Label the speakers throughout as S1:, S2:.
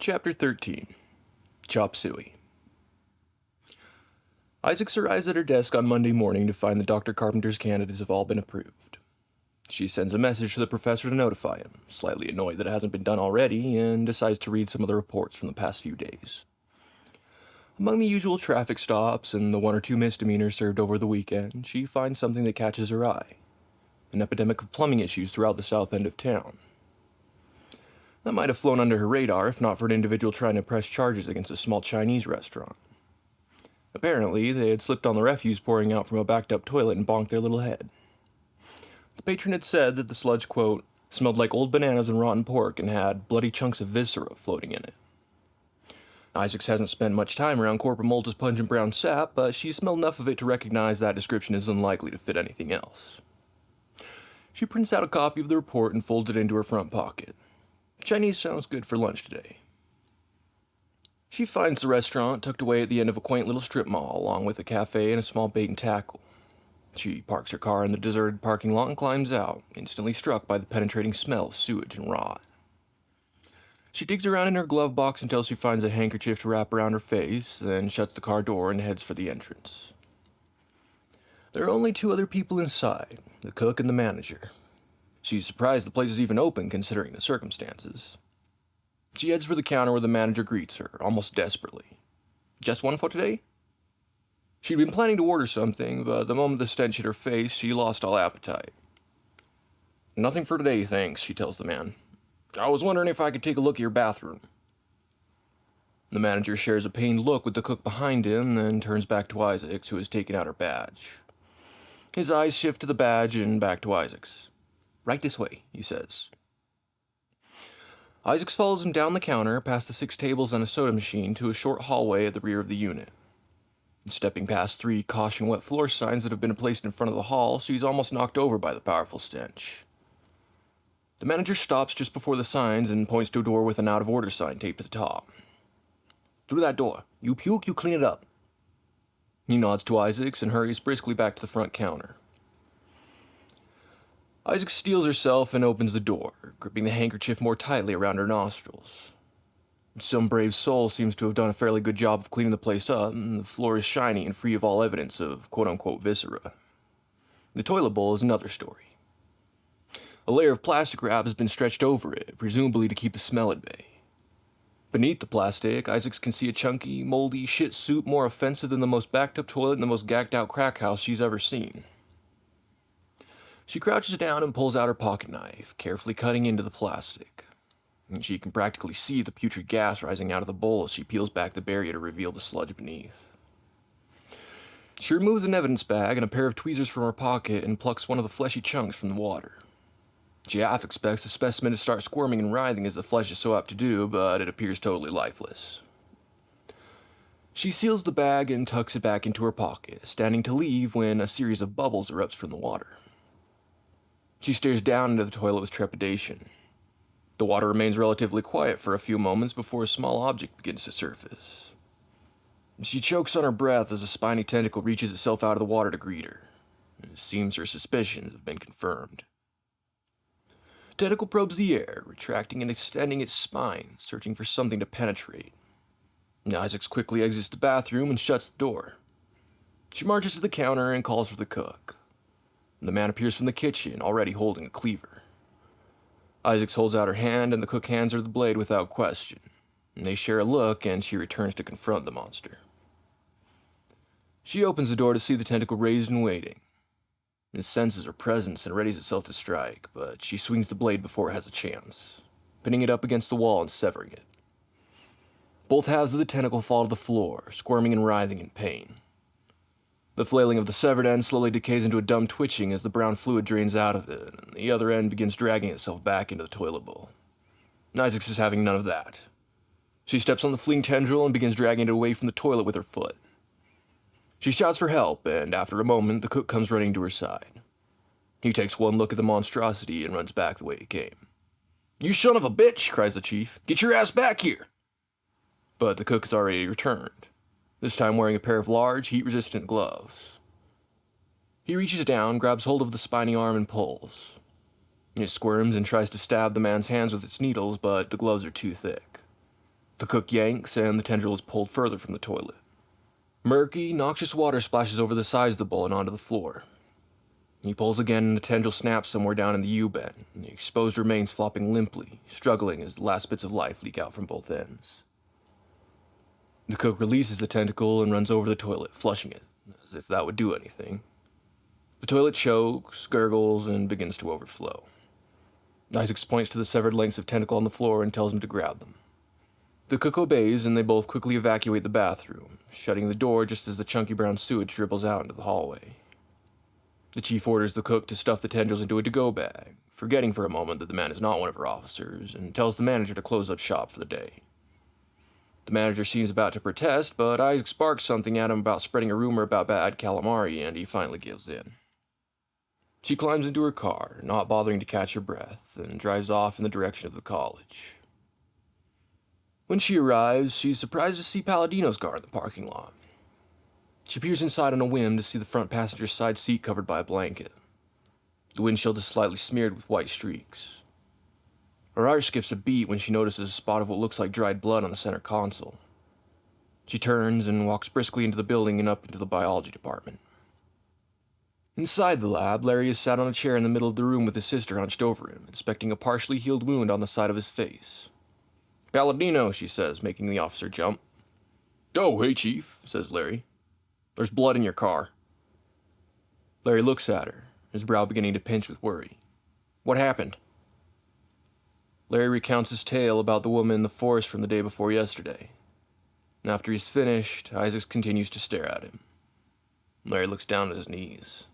S1: Chapter 13. Chop Suey. Isaacs arrives at her desk on Monday morning to find that Dr. Carpenter's candidates have all been approved. She sends a message to the professor to notify him, slightly annoyed that it hasn't been done already, and decides to read some of the reports from the past few days. Among the usual traffic stops and the one or two misdemeanors served over the weekend, she finds something that catches her eye: an epidemic of plumbing issues throughout the south end of town. That might have flown under her radar if not for an individual trying to press charges against a small Chinese restaurant. Apparently, they had slipped on the refuse pouring out from a backed-up toilet and bonked their little head. The patron had said that the sludge, quote, smelled like old bananas and rotten pork and had bloody chunks of viscera floating in it. Isaacs hasn't spent much time around Corporal Molta's pungent brown sap, but she smelled enough of it to recognize that description is unlikely to fit anything else. She prints out a copy of the report and folds it into her front pocket. Chinese sounds good for lunch today. She finds the restaurant tucked away at the end of a quaint little strip mall, along with a cafe and a small bait and tackle. She parks her car in the deserted parking lot and climbs out, instantly struck by the penetrating smell of sewage and rot. She digs around in her glove box until she finds a handkerchief to wrap around her face, then shuts the car door and heads for the entrance. There are only two other people inside, the cook and the manager. She's surprised the place is even open considering the circumstances. She heads for the counter where the manager greets her, almost desperately. "Just one for today?" She'd been planning to order something, but the moment the stench hit her face, she lost all appetite. "Nothing for today, thanks," she tells the man. "I was wondering if I could take a look at your bathroom." The manager shares a pained look with the cook behind him, then turns back to Isaacs, who has taken out her badge. His eyes shift to the badge and back to Isaacs. "Right this way," he says. Isaacs follows him down the counter, past the 6 tables and a soda machine, to a short hallway at the rear of the unit. Stepping past 3 caution wet floor signs that have been placed in front of the hall, she's almost knocked over by the powerful stench. The manager stops just before the signs and points to a door with an out-of-order sign taped to the top. "Through that door. You puke, you clean it up." He nods to Isaacs and hurries briskly back to the front counter. Isaac steels herself and opens the door, gripping the handkerchief more tightly around her nostrils. Some brave soul seems to have done a fairly good job of cleaning the place up, and the floor is shiny and free of all evidence of quote-unquote viscera. The toilet bowl is another story. A layer of plastic wrap has been stretched over it, presumably to keep the smell at bay. Beneath the plastic, Isaacs can see a chunky, moldy shit soup more offensive than the most backed-up toilet in the most gagged-out crack house she's ever seen. She crouches down and pulls out her pocket knife, carefully cutting into the plastic. And she can practically see the putrid gas rising out of the bowl as she peels back the barrier to reveal the sludge beneath. She removes an evidence bag and a pair of tweezers from her pocket and plucks one of the fleshy chunks from the water. She half expects the specimen to start squirming and writhing as the flesh is so apt to do, but it appears totally lifeless. She seals the bag and tucks it back into her pocket, standing to leave when a series of bubbles erupts from the water. She stares down into the toilet with trepidation. The water remains relatively quiet for a few moments before a small object begins to surface. She chokes on her breath as a spiny tentacle reaches itself out of the water to greet her. It seems her suspicions have been confirmed. The tentacle probes the air, retracting and extending its spine, searching for something to penetrate. Isaacs quickly exits the bathroom and shuts the door. She marches to the counter and calls for the cook. The man appears from the kitchen, already holding a cleaver. Isaacs holds out her hand, and the cook hands her the blade without question. They share a look, and she returns to confront the monster. She opens the door to see the tentacle raised and waiting. It senses her presence and readies itself to strike, but she swings the blade before it has a chance, pinning it up against the wall and severing it. Both halves of the tentacle fall to the floor, squirming and writhing in pain. The flailing of the severed end slowly decays into a dumb twitching as the brown fluid drains out of it, and the other end begins dragging itself back into the toilet bowl. Isaacs is having none of that. She steps on the fleeing tendril and begins dragging it away from the toilet with her foot. She shouts for help, and after a moment, the cook comes running to her side. He takes one look at the monstrosity and runs back the way he came. "You son of a bitch!" cries the chief. "Get your ass back here!" But the cook has already returned, this time wearing a pair of large, heat-resistant gloves. He reaches down, grabs hold of the spiny arm, and pulls. It squirms and tries to stab the man's hands with its needles, but the gloves are too thick. The cook yanks, and the tendril is pulled further from the toilet. Murky, noxious water splashes over the sides of the bowl and onto the floor. He pulls again, and the tendril snaps somewhere down in the U-bend, and the exposed remains flopping limply, struggling as the last bits of life leak out from both ends. The cook releases the tentacle and runs over the toilet, flushing it, as if that would do anything. The toilet chokes, gurgles, and begins to overflow. Isaacs points to the severed lengths of tentacle on the floor and tells him to grab them. The cook obeys, and they both quickly evacuate the bathroom, shutting the door just as the chunky brown sewage dribbles out into the hallway. The chief orders the cook to stuff the tendrils into a to-go bag, forgetting for a moment that the man is not one of her officers, and tells the manager to close up shop for the day. The manager seems about to protest, but Isaac sparks something at him about spreading a rumor about bad calamari, and he finally gives in. She climbs into her car, not bothering to catch her breath, and drives off in the direction of the college. When she arrives, she's surprised to see Palladino's car in the parking lot. She peers inside on a whim to see the front passenger side seat covered by a blanket. The windshield is slightly smeared with white streaks. Her heart skips a beat when she notices a spot of what looks like dried blood on the center console. She turns and walks briskly into the building and up into the biology department. Inside the lab, Larry is sat on a chair in the middle of the room with his sister hunched over him, inspecting a partially healed wound on the side of his face. "Palladino," she says, making the officer jump. "Oh, hey, Chief," says Larry. "There's blood in your car." Larry looks at her, his brow beginning to pinch with worry. "What happened?" Larry recounts his tale about the woman in the forest from the day before yesterday. And after he's finished, Isaac continues to stare at him. Larry looks down at his knees.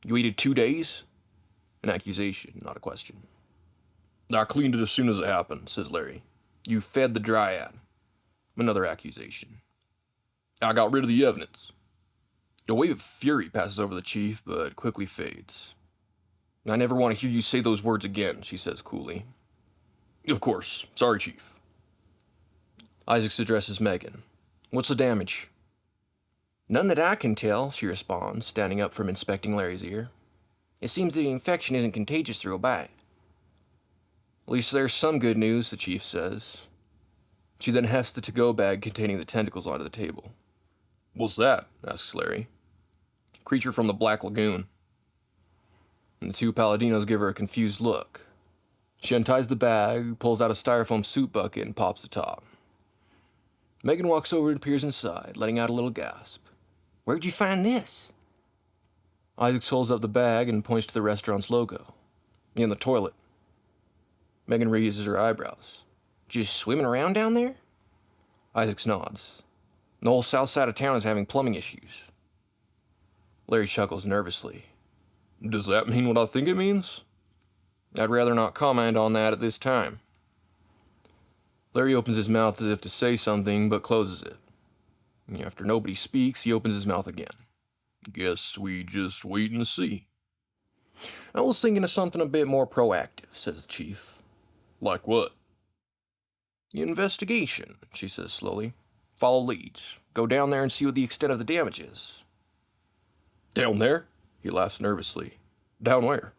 S1: "You waited 2 days?" An accusation, not a question. "I cleaned it as soon as it happened," says Larry. "You fed the dryad." Another accusation. "I got rid of the evidence." A wave of fury passes over the chief, but quickly fades. "I never want to hear you say those words again," she says coolly. "Of course. Sorry, Chief." Isaacs addresses Megan. "What's the damage?" "None that I can tell," she responds, standing up from inspecting Larry's ear. "It seems the infection isn't contagious through a bite." "At least there's some good news," the chief says. She then hefts the to-go bag containing the tentacles onto the table. "What's that?" asks Larry. "Creature from the Black Lagoon." And the two Palladinos give her a confused look. She unties the bag, pulls out a styrofoam soup bucket, and pops the top. Megan walks over and peers inside, letting out a little gasp. "Where'd you find this?" Isaac holds up the bag and points to the restaurant's logo. "In the toilet." Megan raises her eyebrows. "Just swimming around down there?" Isaac nods. "The whole south side of town is having plumbing issues." Larry chuckles nervously. "Does that mean what I think it means?" "I'd rather not comment on that at this time." Larry opens his mouth as if to say something, but closes it. After nobody speaks, he opens his mouth again. "Guess we just wait and see." "I was thinking of something a bit more proactive," says the chief. "Like what?" "The investigation," she says slowly. "Follow leads. Go down there and see what the extent of the damage is." "Down there?" He laughs nervously. "Down where?"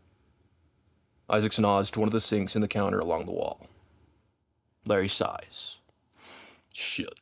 S1: Isaac nods to one of the sinks in the counter along the wall. Larry sighs. "Shit.